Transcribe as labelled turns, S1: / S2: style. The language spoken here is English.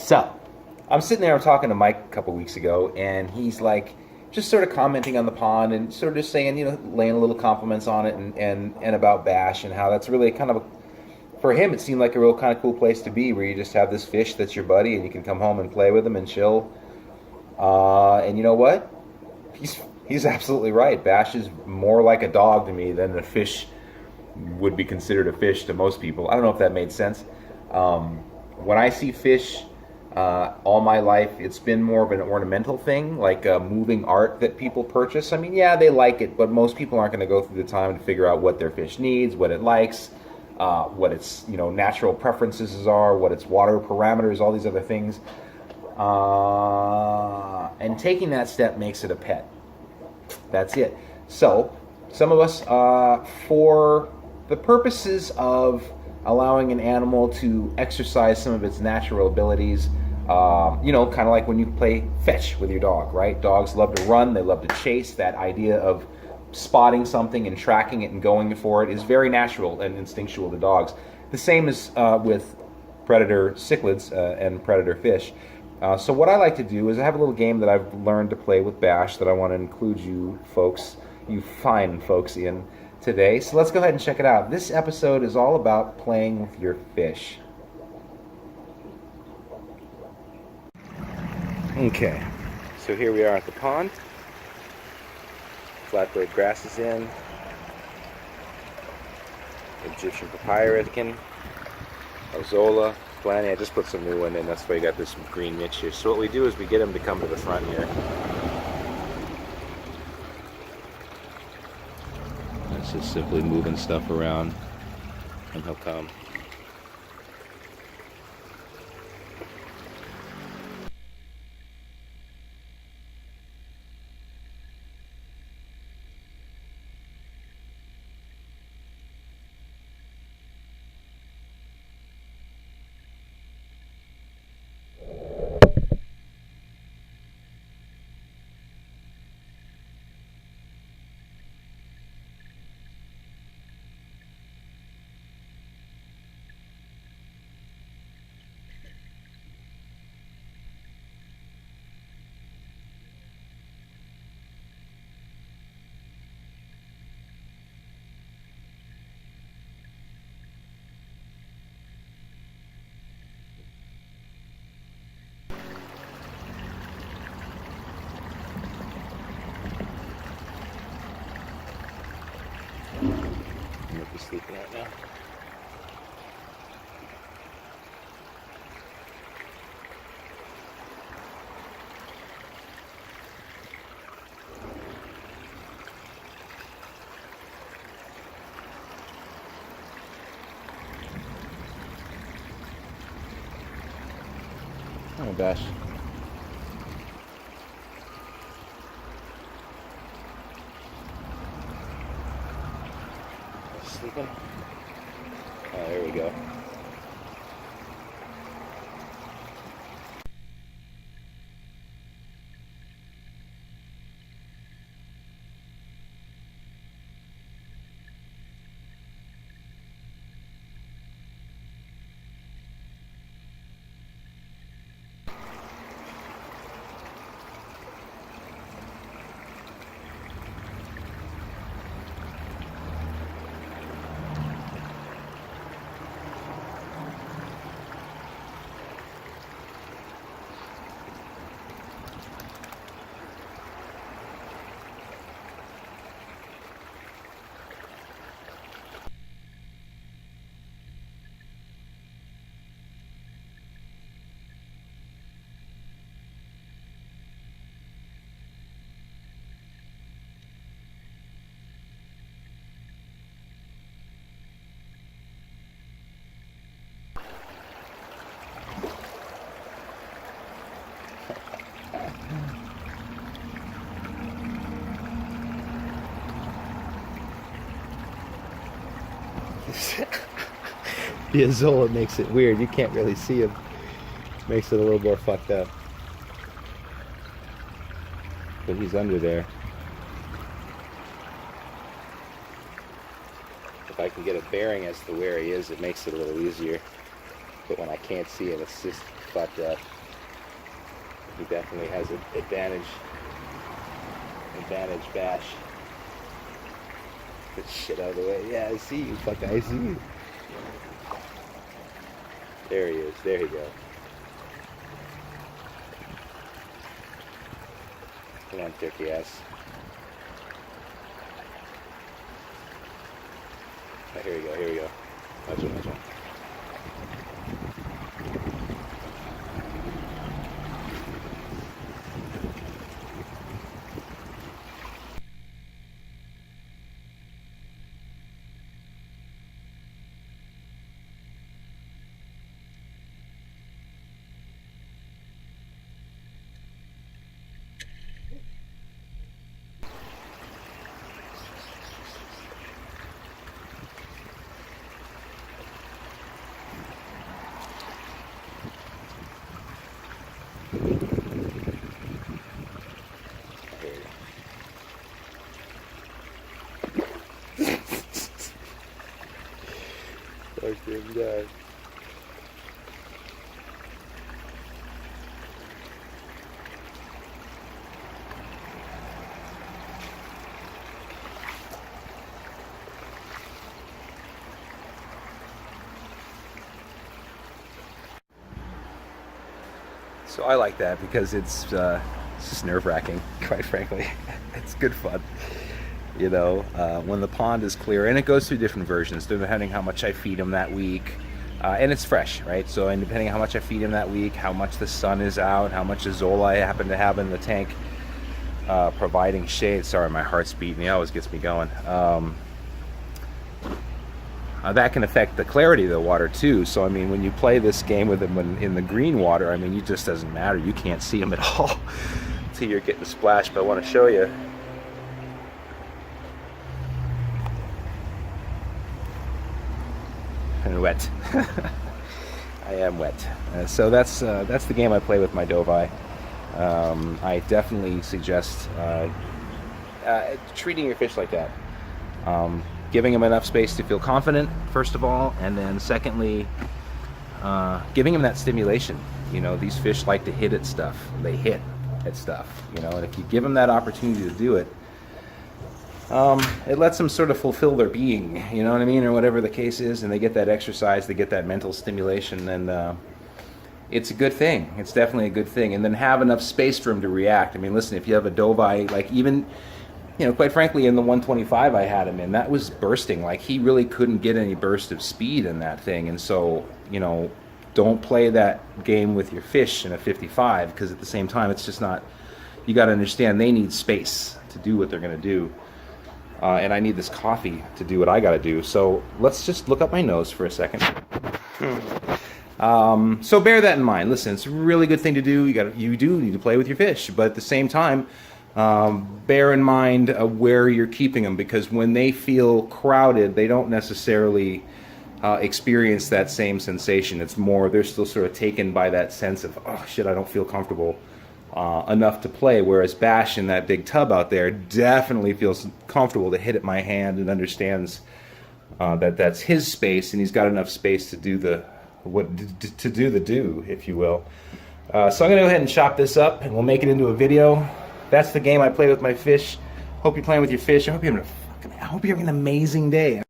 S1: So, I'm sitting there, I'm talking to Mike a couple weeks ago, and he's like, just sort of commenting on the pond and sort of just saying, laying a little compliments on it and about Bash and how that's really kind of, for him, it seemed like a real kind of cool place to be where you just have this fish that's your buddy and you can come home and play with him and chill. And you know what? He's absolutely right. Bash is more like a dog to me than a fish would be considered a fish to most people. I don't know if that made sense. When I see fish, all my life, it's been more of an ornamental thing, like moving art that people purchase. I mean, yeah, they like it, but most people aren't going to go through the time to figure out what their fish needs, what it likes, what its natural preferences are, what its water parameters, all these other things. And taking that step makes it a pet. That's it. So, some of us, for the purposes of allowing an animal to exercise some of its natural abilities, kind of like when you play fetch with your dog, right? Dogs love to run, they love to chase. That idea of spotting something and tracking it and going for it is very natural and instinctual to dogs. The same is with predator cichlids and predator fish. So what I like to do is I have a little game that I've learned to play with Bash that I want to include you folks, you fine folks, in today. So let's go ahead and check it out. This episode is all about playing with your fish. Okay, so here we are at the pond. Flatblade grass is in. Egyptian papyrus, azolla, planty. I just put some new one in, that's why you got this green niche here. So what we do is we get them to come to the front here. It's just simply moving stuff around and he'll come. Might be sleeping right now. Oh gosh. Sleeping? Oh, there we go. The azolla makes it weird. You can't really see him. Makes it a little more fucked up. But he's under there. If I can get a bearing as to where he is, it makes it a little easier. But when I can't see it, it's just fucked up. He definitely has an advantage bash. Get shit out of the way. Yeah, I see you, fuck, I see you. There he is. There you go. Come on, turkey ass. Oh, here we go. Here we go. Watch one. Watch one. Fucking God. So I like that because it's just nerve-wracking, quite frankly. It's good fun, you know, when the pond is clear, and it goes through different versions depending how much I feed him that week, and it's fresh, right? So, and depending on how much I feed him that week, how much the sun is out, how much azolla I happen to have in the tank, providing shade. Sorry, my heart's beating. It always gets me going. That can affect the clarity of the water too. So I mean, when you play this game with him in the green water, I mean, it just doesn't matter. You can't see him at all until you're getting splashed. But I want to show you. And wet. I am wet. So that's the game I play with my Dovii. I definitely suggest treating your fish like that. Giving them enough space to feel confident, first of all, and then secondly, giving them that stimulation. You know, these fish like to hit at stuff. They hit at stuff, you know, and if you give them that opportunity to do it, it lets them sort of fulfill their being, you know what I mean, or whatever the case is, and they get that exercise, they get that mental stimulation, and it's a good thing. It's definitely a good thing. And then have enough space for them to react. I mean, listen, if you have a Dovii, like even, you know, quite frankly, in the 125 I had him in, that was bursting. Like, he really couldn't get any burst of speed in that thing. And so, you know, don't play that game with your fish in a 55, because at the same time, it's just not, you got to understand they need space to do what they're going to do. And I need this coffee to do what I got to do. So let's just look up my nose for a second. So bear that in mind. Listen, it's a really good thing to do. You do need to play with your fish, but at the same time, bear in mind where you're keeping them, because when they feel crowded, they don't necessarily experience that same sensation. It's more, they're still sort of taken by that sense of, oh shit, I don't feel comfortable enough to play. Whereas Bash in that big tub out there definitely feels comfortable to hit at my hand and understands that that's his space, and he's got enough space to do the do, if you will. So I'm gonna go ahead and chop this up, and we'll make it into a video. That's the game I play with my fish. Hope you're playing with your fish. I hope you're having an amazing day.